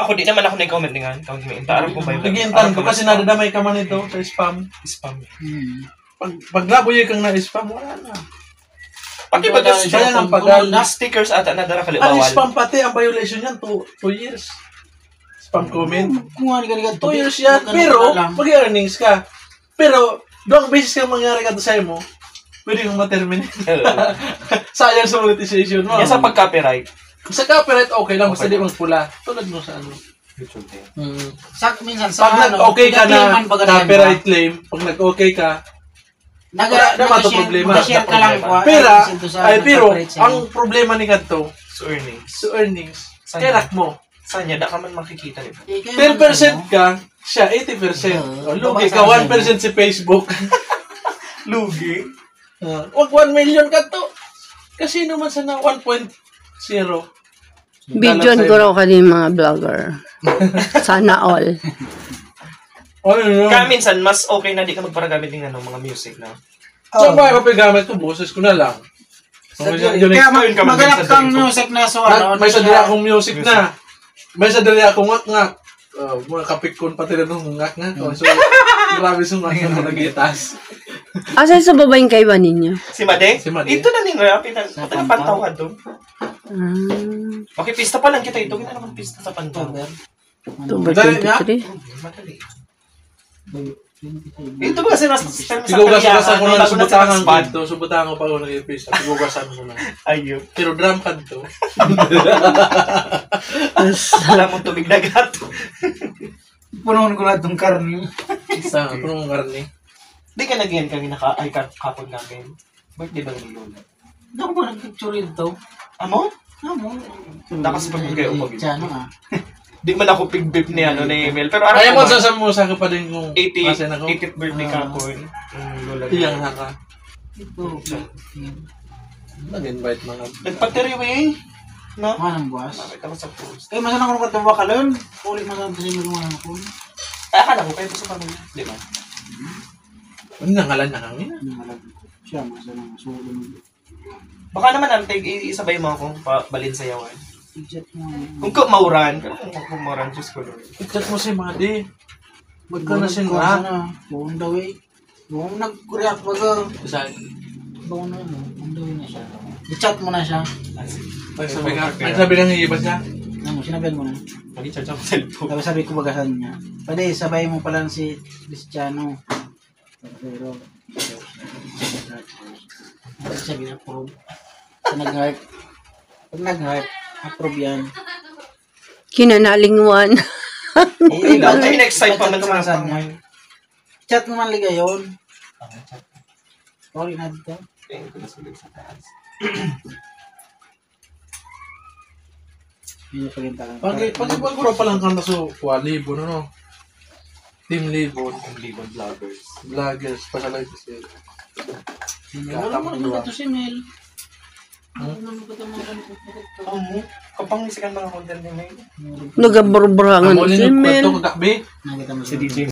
Ako di naman ako na-comment nga. Comment mo. Intaarap ko ba yun? Nagintan ko kasi nadadamay ka man ito sa spam. Spam. Pag laboy kang na-spam, wala na. Pati ba gusto kaya ang pagal na stickers ata na dara ang spam pati, ang violation yan, 2 years. Spam comment. 2 years yan. Pero, mag-earnings ka. Pero, doang basis kang mangyari ka to sa'yo mo, pwede kang ma-terminate. Sayang sa monetization mo. Yan sa pag-copyright. Sa copyright, okay lang. Basta di magpula. Tulad mo sa ano. YouTube din. Minsan sa pag nag-okay ka na copyright claim, pag nag-okay ka, nag-share ka lang. Pero, ang problema ni Kanto, So earnings. Kairak mo. Sanya, da ka man makikita nito. 10% ka, siya 80%. Lugi ka, 1% si Facebook. Lugi? Wag 1 million ka to. Kasi naman sana 1.0. Bidyon ko raw ka din mga vlogger. Sana all. Kaya minsan, mas okay na di ka magparagamit ng mga music na. So, ba ako gamit ko, boses ko na lang. Kaya maganap kang music na so ano. May sadali akong music na. May sadali akong ngak-ngak. Mga kapikon pati rin nung ngak-ngak. So, grabe sumang na nagitas. Asa sa babaeng kaiba ninyo? Si Made? Si Made. Ito na ning rap. Pinapantawan to. Okay, pista pa lang kita ito. Gina naman pista sa Pantober. October 23. Madali. Ito ba kasi nasa Tigugasan ko na subutangan ko. Subutangan ko pa ako nag-pista. Tigugasan ko na. Ayun. Pero drum pad to. Alam mo tubig dagat. Punuan ko na itong karni. Isa, punong karne. Di ka nag-yan kami ay kapag namin. Birthday ba yung lola? Hindi ako ba nag-picture ito? Amo? Nakas pag-bigay o pag-bigay. Di man ako pig-bip ni email. Pero ayaw mo sa ka pa din kung 80th birthday ka po. Iyang haka. Ito. Nag-invite mga. Nagpatiriw eh. No? Manang buwas. Nakita ko sa post. Masan ako nagkatawa ka lang. Ulit masan ko sa inyo mga ako. Akala ko kayo po sa pamilya. Di ba? Ano nangalan na kami? Siya, masan ang sulo. Baka naman antay isabay mo akong balin sa yawan. I-chat mo. Kung mauran. Pero kung mauran, just ko doon. I-chat mo si Madi. Magka na siya na. On the way. Kung nag-react baga. Saan? Bago na yun. On the way na siya. I-chat mo na siya. Nagsabi kang iiba siya? Sinabihan mo na. Mag-i-charge ako cellphone. Sabi ko bagasan niya. Pwede, sabay mo pala si Cristiano. Pero, sabi na approve. Sa nag-heart. Pag nag-heart, approve yan. Kinanalinguan. Ay, next time pa man sa mga. Chat mo man liga yun. Sorry na dito. Tingin ko na sulit sa taas. Pag-ibang pa lang ka na so, Libon, ano? Team Libon. Libon vloggers. Vloggers, pasalive siya. Wala mo naman ito si Mel. Kapang isikan mga content ni Mel. Nagaburburangan si Mel. Nakita mo si DJ